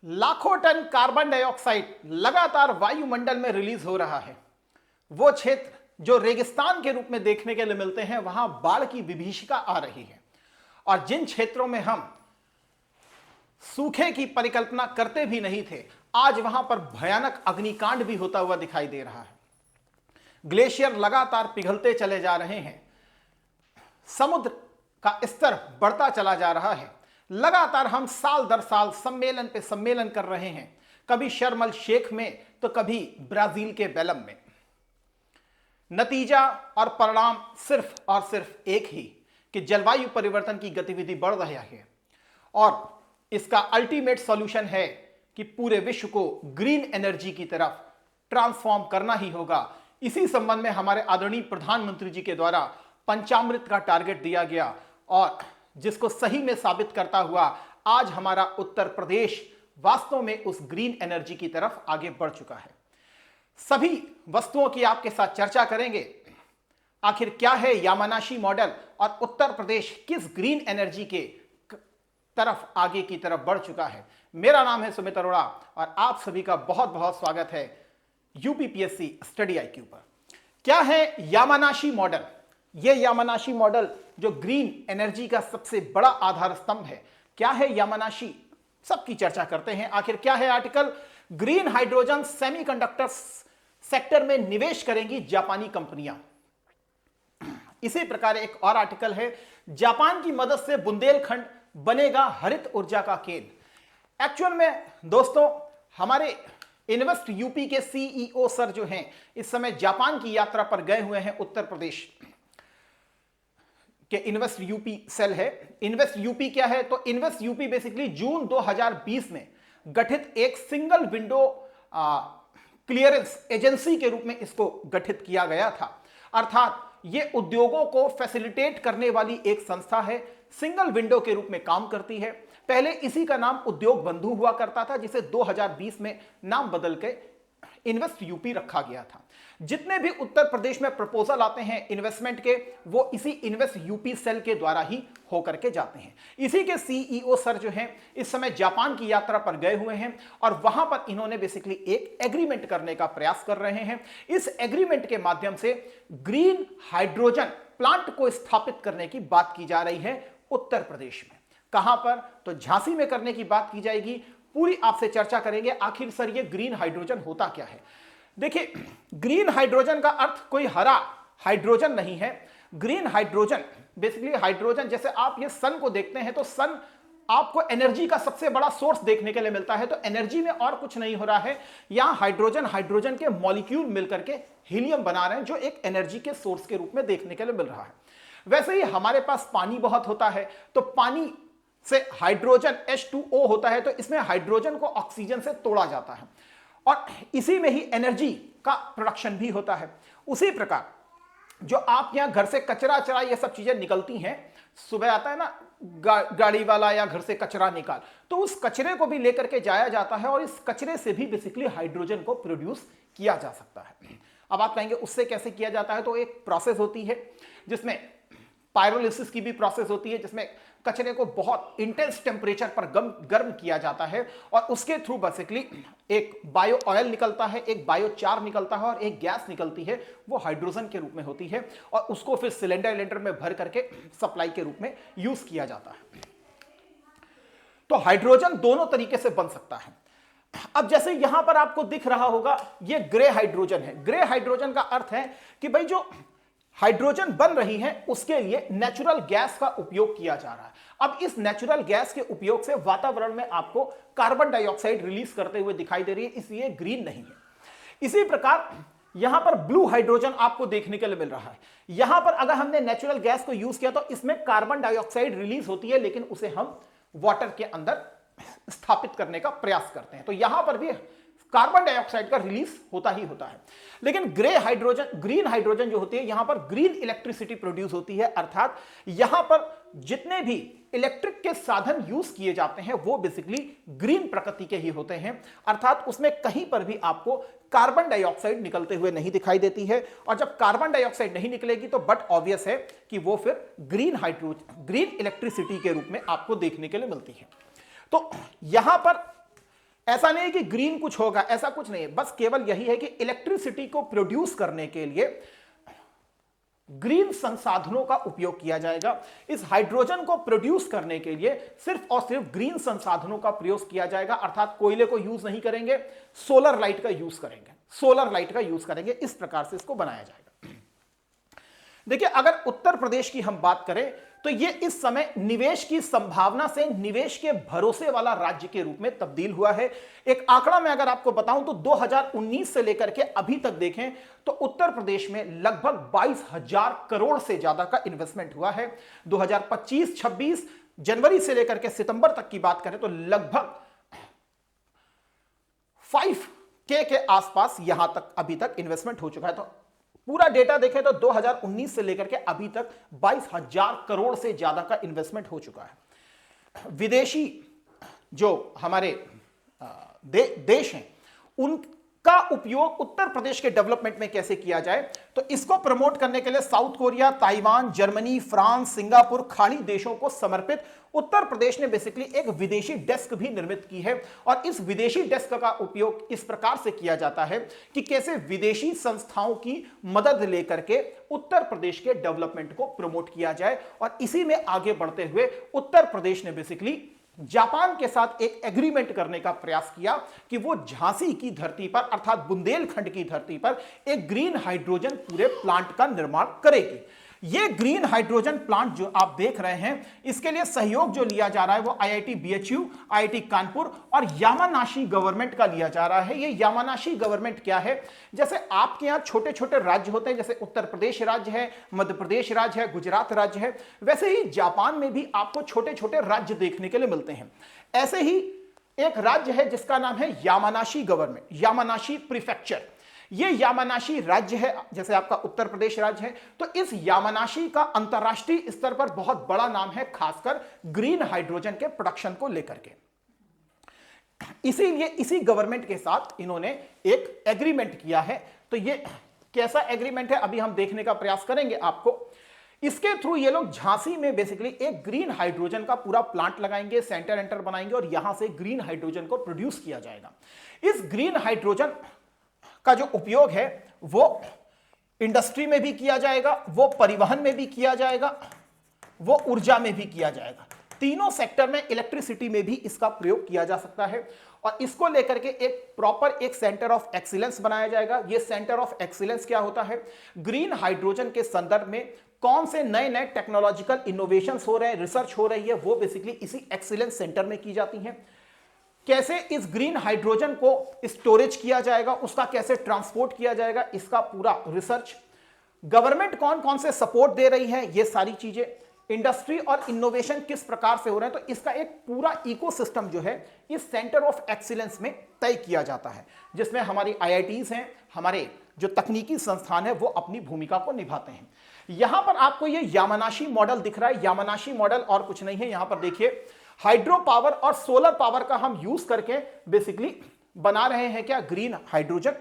लाखों ton carbon dioxide लगातार वायुमंडल में रिलीज हो रहा है। वो क्षेत्र जो रेगिस्तान के रूप में देखने के लिए मिलते हैं, वहां बाढ़ की विभीषिका आ रही है। और जिन क्षेत्रों में हम सूखे की परिकल्पना करते भी नहीं थे, आज वहां पर भयानक अग्निकांड भी होता हुआ दिखाई दे रहा है। ग्लेशियर लगातार पिघलते चले जा रहे हैं, समुद्र का स्तर बढ़ता चला जा रहा है। लगातार हम साल दर साल सम्मेलन पे सम्मेलन कर रहे हैं, कभी शर्म अल शेख में तो कभी ब्राजील के बेलम में। नतीजा और परिणाम सिर्फ और सिर्फ एक ही कि जलवायु परिवर्तन की गतिविधि बढ़ रही है और इसका अल्टीमेट सॉल्यूशन है कि पूरे विश्व को ग्रीन एनर्जी की तरफ ट्रांसफॉर्म करना ही होगा। इसी संबंध में हमारे आदरणीय प्रधानमंत्री जी के द्वारा पंचामृत का टारगेट दिया गया और जिसको सही में साबित करता हुआ आज हमारा उत्तर प्रदेश वास्तव में उस ग्रीन एनर्जी की तरफ आगे बढ़ चुका है। सभी वस्तुओं की आपके साथ चर्चा करेंगे। आखिर क्या है यामानाशी मॉडल और उत्तर प्रदेश किस ग्रीन एनर्जी के तरफ आगे की तरफ बढ़ चुका है। मेरा नाम है सुमित अरोड़ा और आप सभी का बहुत बहुत स्वागत है यूपीपीएससी स्टडी आईक्यू पर। क्या है यामानाशी मॉडल? यह यामानाशी मॉडल जो ग्रीन एनर्जी का सबसे बड़ा आधार स्तंभ है, क्या है यामानाशी, सबकी चर्चा करते हैं। आखिर क्या है article? Green hydrogen semiconductor sector में निवेश करेंगी जापानी कंपनियां। इसी प्रकार एक और आर्टिकल है, जापान की मदद से बुंदेलखंड बनेगा हरित ऊर्जा का केंद्र। एक्चुअल में दोस्तों, हमारे इन्वेस्ट यूपी के सीईओ सर जो हैं, इस समय जापान की यात्रा पर गए हुए हैं। उत्तर प्रदेश के इन्वेस्ट यूपी सेल है। इन्वेस्ट यूपी क्या है? तो इन्वेस्ट यूपी बेसिकली जून 2020 में गठित एक सिंगल विंडो क्लियरेंस एजेंसी के रूप में इसको गठित किया गया था। अर्थात ये उद्योगों को फैसिलिटेट करने वाली एक संस्था है, सिंगल विंडो के रूप में काम करती है। पहले इसी का नाम उद्योग बंधु हुआ करता था, जिसे 2020 में नाम बदल के इन्वेस्ट यूपी रखा गया था। जितने भी उत्तर प्रदेश में प्रपोजल आते हैं इन्वेस्टमेंट के, वो इसी इन्वेस्ट यूपी सेल के द्वारा ही होकर के जाते हैं। इसी के सीईओ सर जो हैं, इस समय जापान की यात्रा पर गए हुए हैं और वहां पर इन्होंने बेसिकली एक एग्रीमेंट करने का प्रयास कर रहे हैं। इस एग्रीमेंट के माध्यम से ग्रीन हाइड्रोजन प्लांट को स्थापित करने की बात की जा रही है उत्तर प्रदेश में। कहां पर? तो झांसी में करने की बात की जाएगी। पूरी आपसे चर्चा करेंगे आखिर सर ये ग्रीन हाइड्रोजन होता क्या है। देखिए, ग्रीन हाइड्रोजन का अर्थ कोई हरा हाइड्रोजन नहीं है। ग्रीन हाइड्रोजन बेसिकली हाइड्रोजन, जैसे आप ये सन को देखते हैं तो सन आपको एनर्जी का सबसे बड़ा सोर्स देखने के लिए मिलता है। तो एनर्जी में और कुछ नहीं हो रहा है, यहां हाइड्रोजन के मॉलिक्यूल मिलकर के हीलियम बना रहे हैं, जो एक एनर्जी के सोर्स के रूप में देखने के लिए मिल रहा है। वैसे ही हमारे पास पानी बहुत होता है, तो पानी से हाइड्रोजन H2O होता है, तो इसमें हाइड्रोजन को ऑक्सीजन से तोड़ा जाता है और इसी में ही एनर्जी का प्रोडक्शन भी होता है। उसी प्रकार जो आप यहां घर से कचरा चरा ये सब चीजें निकलती हैं, सुबह आता है ना गाड़ी वाला या घर से कचरा निकाल, तो उस कचरे को भी लेकर के जाया जाता है और इस कचरे से भी बेसिकली हाइड्रोजन को प्रोड्यूस किया जा सकता है। अब आप कहेंगे उससे कैसे किया जाता है? तो एक प्रोसेस होती है जिसमें पायरोलिसिस की भी प्रोसेस होती है, जिसमें कचरे को बहुत इंटेंस टेम्परेचर पर गर्म किया जाता है और उसके थ्रू बेसिकली एक बायो ऑयल निकलता है, एक बायोचार निकलता है और एक गैस निकलती है, वो हाइड्रोजन के रूप में होती है और उसको फिर सिलेंडर में भर करके सप्लाई के रूप में यूज किया जाता है। तो हाइड्रोजन दोनों तरीके से बन सकता है। अब जैसे यहां पर आपको दिख रहा होगा, ये ग्रे हाइड्रोजन है। ग्रे हाइड्रोजन का अर्थ है कि भाई जो हाइड्रोजन बन रही है उसके लिए नेचुरल गैस का उपयोग किया जा रहा है। अब इस नेचुरल गैस के उपयोग से वातावरण में आपको कार्बन डाइऑक्साइड रिलीज करते हुए दिखाई दे रही है, इसलिए ग्रीन नहीं है। इसी प्रकार यहां पर ब्लू हाइड्रोजन आपको देखने के लिए मिल रहा है। यहां पर अगर हमने नेचुरल गैस को यूज किया तो इसमें कार्बन डाइऑक्साइड रिलीज होती है, लेकिन उसे हम वाटर के अंदर स्थापित करने का प्रयास करते हैं। तो यहां पर भी कार्बन डाइऑक्साइड का रिलीज होता ही होता है। लेकिन ग्रीन हाइड्रोजन जो होती है, यहां पर ग्रीन इलेक्ट्रिसिटी प्रोड्यूस होती है। अर्थात यहां पर जितने भी इलेक्ट्रिक के साधन यूज किए जाते हैं वो बेसिकली ग्रीन प्रकृति के ही होते हैं। अर्थात उसमें कहीं पर भी आपको कार्बन डाइऑक्साइड निकलते हुए नहीं दिखाई देती है। और जब कार्बन डाइऑक्साइड नहीं निकलेगी तो बट ऑब्वियस है कि वो फिर ग्रीन इलेक्ट्रिसिटी के रूप में आपको देखने के लिए मिलती है। तो यहां पर ऐसा नहीं है कि ग्रीन कुछ होगा, ऐसा कुछ नहीं है, बस केवल यही है कि इलेक्ट्रिसिटी को प्रोड्यूस करने के लिए ग्रीन संसाधनों का उपयोग किया जाएगा। इस हाइड्रोजन को प्रोड्यूस करने के लिए सिर्फ और सिर्फ ग्रीन संसाधनों का प्रयोग किया जाएगा, अर्थात कोयले को यूज नहीं करेंगे, सोलर लाइट का यूज करेंगे, सोलर लाइट का यूज करेंगे। इस प्रकार से इसको बनाया जाएगा। देखिए, अगर उत्तर प्रदेश की हम बात करें तो यह इस समय निवेश की संभावना से निवेश के भरोसे वाला राज्य के रूप में तब्दील हुआ है। एक आंकड़ा मैं अगर आपको बताऊं तो 2019 से लेकर के अभी तक देखें तो उत्तर प्रदेश में लगभग 22,000 करोड़ से ज्यादा का इन्वेस्टमेंट हुआ है। 2025-26 जनवरी से लेकर के सितंबर तक की बात करें तो लगभग 5K के आसपास यहां तक अभी तक इन्वेस्टमेंट हो चुका है। तो पूरा डेटा देखें तो 2019 से लेकर के अभी तक 22,000 करोड़ से ज्यादा का इन्वेस्टमेंट हो चुका है। विदेशी जो हमारे देश हैं उनका उपयोग उत्तर प्रदेश के डेवलपमेंट में कैसे किया जाए, तो इसको प्रमोट करने के लिए south Korea, Taiwan, Germany, France, Singapore, खाड़ी देशों को समर्पित उत्तर प्रदेश ने बेसिकली एक विदेशी डेस्क भी निर्मित की है। और इस विदेशी डेस्क का उपयोग इस प्रकार से किया जाता है कि कैसे विदेशी संस्थाओं की मदद लेकर के उत्तर प्रदेश के डेवलपमेंट को प्रमोट किया जाए। और इसी में आगे बढ़ते हुए उत्तर प्रदेश ने बेसिकली जापान के साथ एक एग्रीमेंट करने का प्रयास किया कि वो झांसी की धरती पर अर्थात बुंदेलखंड की धरती पर एक ग्रीन हाइड्रोजन पूरे प्लांट का निर्माण करेगी। ये ग्रीन हाइड्रोजन प्लांट जो आप देख रहे हैं, इसके लिए सहयोग जो लिया जा रहा है वो आईआईटी बीएचयू, आईआईटी कानपुर और यामानाशी गवर्नमेंट का लिया जा रहा है। ये यामानाशी गवर्नमेंट क्या है, जैसे आपके यहाँ छोटे छोटे राज्य होते हैं, जैसे उत्तर प्रदेश राज्य है, मध्य प्रदेश राज्य है, गुजरात राज्य है, वैसे ही जापान में भी आपको छोटे छोटे राज्य देखने के लिए मिलते हैं। ऐसे ही एक राज्य है जिसका नाम है यामानाशी गवर्नमेंट, यामानाशी प्रीफेक्चर। ये यामानाशी राज्य है, जैसे आपका उत्तर प्रदेश राज्य है, तो इस यामानाशी का अंतरराष्ट्रीय स्तर पर बहुत बड़ा नाम है, खासकर ग्रीन हाइड्रोजन के प्रोडक्शन को लेकर के। इसीलिए इसी गवर्नमेंट के साथ इन्होंने एक एग्रीमेंट किया है। तो ये कैसा एग्रीमेंट है अभी हम देखने का प्रयास करेंगे आपको। इसके थ्रू ये लोग झांसी में बेसिकली एक ग्रीन हाइड्रोजन का पूरा प्लांट लगाएंगे, सेंटर बनाएंगे और यहां से ग्रीन हाइड्रोजन को प्रोड्यूस किया जाएगा। इस ग्रीन हाइड्रोजन का जो उपयोग है वो इंडस्ट्री में भी किया जाएगा, वो परिवहन में भी किया जाएगा, वो ऊर्जा में भी किया जाएगा। तीनों सेक्टर में, इलेक्ट्रिसिटी में भी इसका प्रयोग किया जा सकता है। और इसको लेकर के एक प्रॉपर एक सेंटर ऑफ एक्सीलेंस बनाया जाएगा। ये सेंटर ऑफ एक्सीलेंस क्या होता है, ग्रीन हाइड्रोजन के संदर्भ में कौन से नए नए टेक्नोलॉजिकल इनोवेशंस हो रहे हैं, रिसर्च हो रही है, वो बेसिकली इसी एक्सीलेंस सेंटर में की जाती है। कैसे इस ग्रीन हाइड्रोजन को स्टोरेज किया जाएगा, उसका कैसे ट्रांसपोर्ट किया जाएगा, इसका पूरा रिसर्च। गवर्नमेंट कौन कौन से सपोर्ट दे रही है, ये सारी चीजें, इंडस्ट्री और इनोवेशन किस प्रकार से हो रहे हैं, तो इसका एक पूरा इकोसिस्टम जो है इस सेंटर ऑफ एक्सीलेंस में तय किया जाता है, जिसमें हमारी आईआईटीज हैं, हमारे जो तकनीकी संस्थान है वो अपनी भूमिका को निभाते हैं। यहां पर आपको ये यामानाशी मॉडल दिख रहा है। यामानाशी मॉडल और कुछ नहीं है, यहां पर देखिए हाइड्रो पावर और सोलर पावर का हम यूज करके बेसिकली बना रहे हैं क्या, ग्रीन हाइड्रोजन,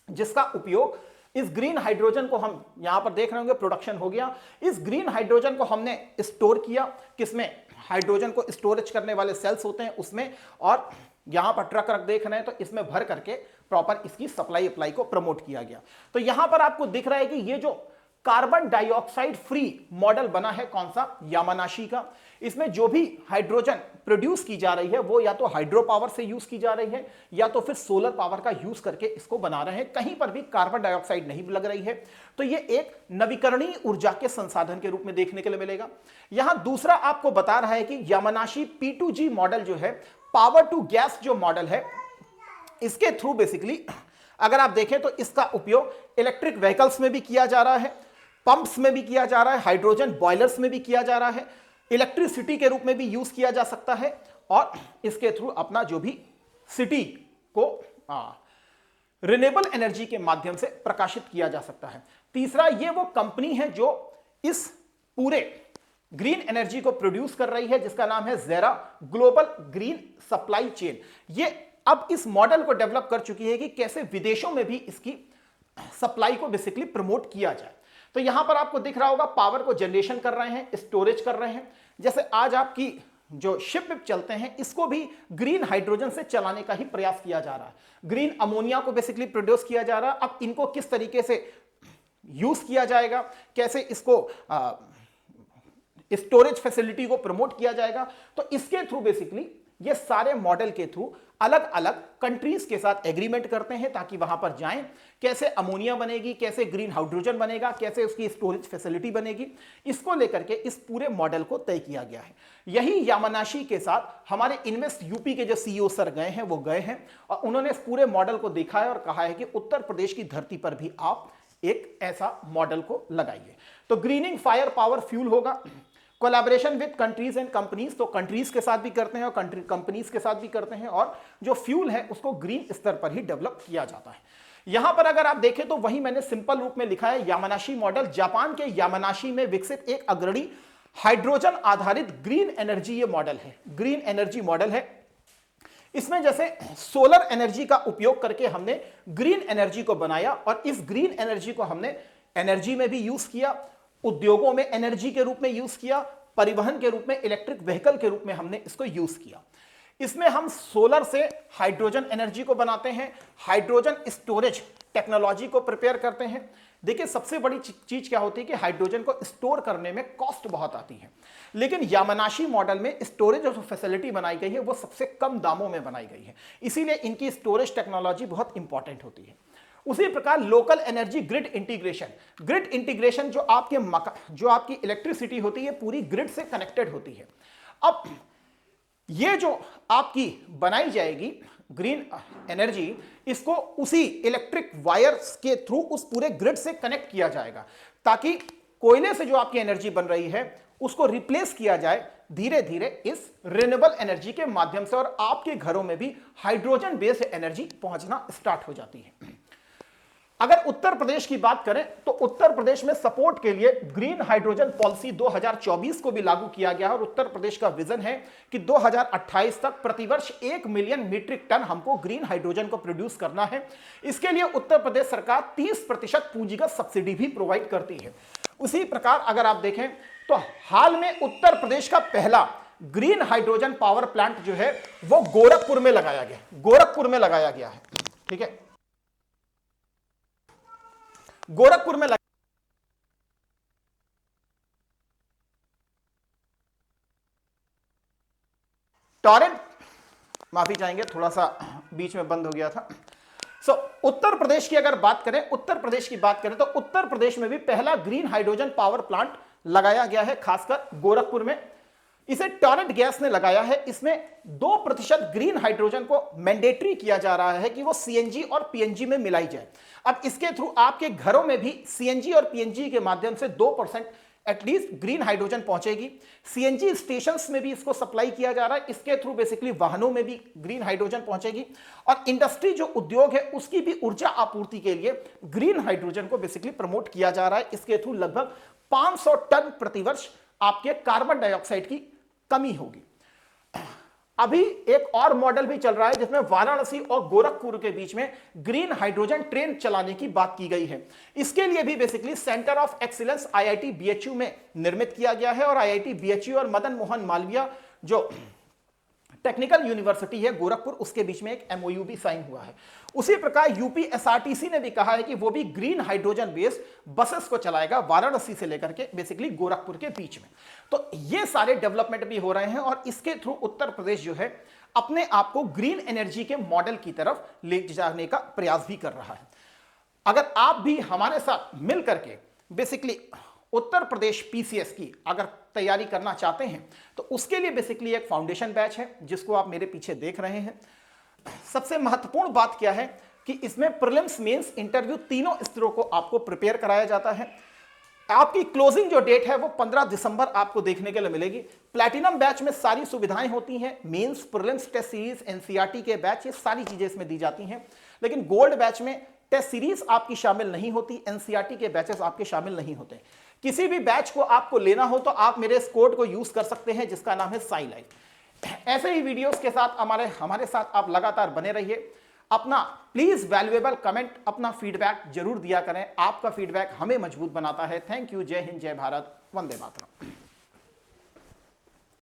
जिसका उपयोग इस ग्रीन हाइड्रोजन को हम यहां पर देख रहे होंगे, प्रोडक्शन हो गया। इस ग्रीन हाइड्रोजन को हमने स्टोर किया, किसमें, हाइड्रोजन को स्टोरेज करने वाले सेल्स होते हैं उसमें, और यहां पर ट्रक देख रहे हैं तो इसमें भर करके प्रॉपर इसकी सप्लाई अप्लाई को प्रमोट किया गया। तो यहां पर आपको दिख रहा है कि ये जो कार्बन डाइऑक्साइड फ्री मॉडल बना है, कौन सा, यामानाशी का। इसमें जो भी हाइड्रोजन प्रोड्यूस की जा रही है वो या तो हाइड्रो पावर से यूज की जा रही है या तो फिर सोलर पावर का यूज करके इसको बना रहे हैं। कहीं पर भी कार्बन डाइऑक्साइड नहीं लग रही है। तो ये एक नवीकरणीय ऊर्जा के संसाधन के रूप में देखने के लिए मिलेगा। यहां दूसरा आपको बता रहा है कि यामानाशी P2G मॉडल जो है, पावर टू गैस जो मॉडल है, इसके थ्रू बेसिकली अगर आप देखें तो इसका उपयोग इलेक्ट्रिक व्हीकल्स में भी किया जा रहा है, पंप्स में भी किया जा रहा है, हाइड्रोजन बॉयलर्स में भी किया जा रहा है, इलेक्ट्रिसिटी के रूप में भी यूज किया जा सकता है, और इसके थ्रू अपना जो भी सिटी को रिन्यूएबल एनर्जी के माध्यम से प्रकाशित किया जा सकता है। तीसरा, ये वो कंपनी है जो इस पूरे ग्रीन एनर्जी को प्रोड्यूस कर रही है, जिसका नाम है जेरा ग्लोबल ग्रीन सप्लाई चेन। ये अब इस मॉडल को डेवलप कर चुकी है कि कैसे विदेशों में भी इसकी सप्लाई को बेसिकली प्रमोट किया जाए। तो यहां पर आपको दिख रहा होगा पावर को जनरेशन कर रहे हैं, स्टोरेज कर रहे हैं। जैसे आज आपकी जो शिप चलते हैं इसको भी ग्रीन हाइड्रोजन से चलाने का ही प्रयास किया जा रहा है। ग्रीन अमोनिया को बेसिकली प्रोड्यूस किया जा रहा है। अब इनको किस तरीके से यूज किया जाएगा, कैसे इसको स्टोरेज फैसिलिटी को प्रमोट किया जाएगा, तो इसके थ्रू बेसिकली ये सारे मॉडल के थ्रू अलग अलग कंट्रीज के साथ एग्रीमेंट करते हैं ताकि वहां पर जाएं, कैसे अमोनिया बनेगी, कैसे ग्रीन हाइड्रोजन बनेगा, कैसे उसकी स्टोरेज फैसिलिटी बनेगी, इसको लेकर के इस पूरे मॉडल को तय किया गया है। यही यामानाशी के साथ हमारे इन्वेस्ट यूपी के जो सीईओ सर गए हैं वो गए हैं और उन्होंने इस पूरे मॉडल को देखा है और कहा है कि उत्तर प्रदेश की धरती पर भी आप एक ऐसा मॉडल को लगाइए। तो ग्रीनिंग फायर पावर फ्यूल होगा, collaboration with countries and companies, तो कंट्रीज के साथ भी करते हैं और कंपनीज के साथ भी करते हैं, और जो फ्यूल है उसको ग्रीन स्तर पर ही डेवलप किया जाता है। यहां पर अगर आप देखें तो वही मैंने सिंपल रूप में लिखा है, यामानाशी मॉडल, जापान के यामानाशी में विकसित एक अग्रणी हाइड्रोजन आधारित ग्रीन एनर्जी ये मॉडल है, ग्रीन एनर्जी मॉडल है। इसमें जैसे सोलर एनर्जी का उपयोग करके हमने ग्रीन एनर्जी को बनाया और इस ग्रीन एनर्जी को हमने एनर्जी में भी यूज किया, उद्योगों में एनर्जी के रूप में यूज किया, परिवहन के रूप में, इलेक्ट्रिक व्हीकल के रूप में हमने इसको यूज किया। इसमें हम सोलर से हाइड्रोजन एनर्जी को बनाते हैं, हाइड्रोजन स्टोरेज टेक्नोलॉजी को प्रिपेयर करते हैं। देखिए सबसे बड़ी चीज क्या होती है कि हाइड्रोजन को स्टोर करने में कॉस्ट बहुत आती है, लेकिन यामानाशी मॉडल में स्टोरेज जो फैसिलिटी बनाई गई है वो सबसे कम दामों में बनाई गई है, इसीलिए इनकी स्टोरेज टेक्नोलॉजी बहुत इंपॉर्टेंट होती है। उसी प्रकार local energy grid integration, grid integration जो आपकी इलेक्ट्रिसिटी होती है पूरी ग्रिड से कनेक्टेड होती है। अब ये जो आपकी बनाई जाएगी ग्रीन एनर्जी, इसको उसी इलेक्ट्रिक वायर्स के थ्रू उस पूरे ग्रिड से कनेक्ट किया जाएगा ताकि कोयले से जो आपकी एनर्जी बन रही है उसको रिप्लेस किया जाए धीरे धीरे इस रिन्यूएबल एनर्जी के माध्यम से, और आपके घरों में भी हाइड्रोजन बेस्ड एनर्जी पहुंचना स्टार्ट हो जाती है। अगर उत्तर प्रदेश की बात करें तो उत्तर प्रदेश में सपोर्ट के लिए ग्रीन हाइड्रोजन पॉलिसी 2024 को भी लागू किया गया है और उत्तर प्रदेश का विजन है कि 2028 तक प्रतिवर्ष 1 मिलियन मीट्रिक टन हमको ग्रीन हाइड्रोजन को प्रोड्यूस करना है। इसके लिए उत्तर प्रदेश सरकार 30% पूंजीगत सब्सिडी भी प्रोवाइड करती है। उसी प्रकार अगर आप देखें तो हाल में उत्तर प्रदेश का पहला ग्रीन हाइड्रोजन पावर प्लांट जो है वो गोरखपुर में लगाया गया है। ठीक है, गोरखपुर में टॉरेंट, माफी चाहेंगे थोड़ा सा बीच में बंद हो गया था। उत्तर प्रदेश की अगर बात करें, उत्तर तो उत्तर प्रदेश में भी पहला ग्रीन हाइड्रोजन पावर प्लांट लगाया गया है, खासकर गोरखपुर में। इसे टॉरेंट गैस ने लगाया है। इसमें 2% ग्रीन हाइड्रोजन को मैंडेटरी किया जा रहा है कि वो सीएनजी और पीएनजी में मिलाई जाए। अब इसके थ्रू आपके घरों में भी सीएनजी और पीएनजी के माध्यम से 2% एटलीस्ट ग्रीन हाइड्रोजन पहुंचेगी। सीएनजी स्टेशंस में भी इसको सप्लाई किया जा रहा है, इसके थ्रू बेसिकली वाहनों में भी ग्रीन हाइड्रोजन पहुंचेगी, और इंडस्ट्री जो उद्योग है उसकी भी ऊर्जा आपूर्ति के लिए ग्रीन हाइड्रोजन को बेसिकली प्रमोट किया जा रहा है। इसके थ्रू लगभग 500 टन प्रतिवर्ष आपके कार्बन डाइऑक्साइड की कमी होगी। अभी एक और मॉडल भी चल रहा है जिसमें वाराणसी और गोरखपुर के बीच में ग्रीन हाइड्रोजन ट्रेन चलाने की बात की गई है। इसके लिए भी basically centre of excellence IIT BHU में निर्मित किया गया है, और आईआईटी बीएचयू और मदन मोहन मालवीय जो टेक्निकल यूनिवर्सिटी है गोरखपुर, उसके बीच में एक एमओयू भी साइन हुआ है। उसी प्रकार यूपी एसआरटीसी ने भी कहा है कि वो भी ग्रीन हाइड्रोजन बेस्ड बसेस को चलाएगा वाराणसी से लेकर के बेसिकली गोरखपुर के बीच में। तो ये सारे डेवलपमेंट भी हो रहे हैं, और इसके थ्रू उत्तर प्रदेश जो है अपने आप को ग्रीन एनर्जी के मॉडल की तरफ ले जाने का प्रयास भी कर रहा है। अगर आप भी हमारे साथ मिल करके बेसिकली उत्तर प्रदेश पीसीएस की अगर तैयारी करना चाहते हैं तो उसके लिए बेसिकली एक फाउंडेशन बैच है जिसको आप मेरे पीछे देख रहे हैं। सबसे महत्वपूर्ण बात क्या है कि इसमें प्रीलिम्स, मेंस, इंटरव्यू तीनों स्तरों को आपको प्रिपेयर कराया जाता है। आपकी क्लोजिंग जो डेट है वो 15 दिसंबर आपको देखने के लिए मिलेगी। प्लैटिनम बैच में सारी सुविधाएं होती हैं, mains, prelims, test series, NCERT के बैच, ये सारी चीजें इसमें दी जाती हैं। लेकिन गोल्ड बैच में टेस्ट सीरीज आपकी शामिल नहीं होती, एनसीईआरटी के बैचेस आपके शामिल नहीं होते। किसी भी बैच को आपको लेना हो तो आप मेरे इस कोड को यूज कर सकते हैं जिसका नाम है साई लाइफ। ऐसे ही वीडियोस के साथ हमारे साथ आप लगातार बने रहिए। अपना प्लीज वैल्यूएबल कमेंट, अपना फीडबैक जरूर दिया करें। आपका फीडबैक हमें मजबूत बनाता है। Thank you. जय हिंद, जय भारत, वंदे मातरम।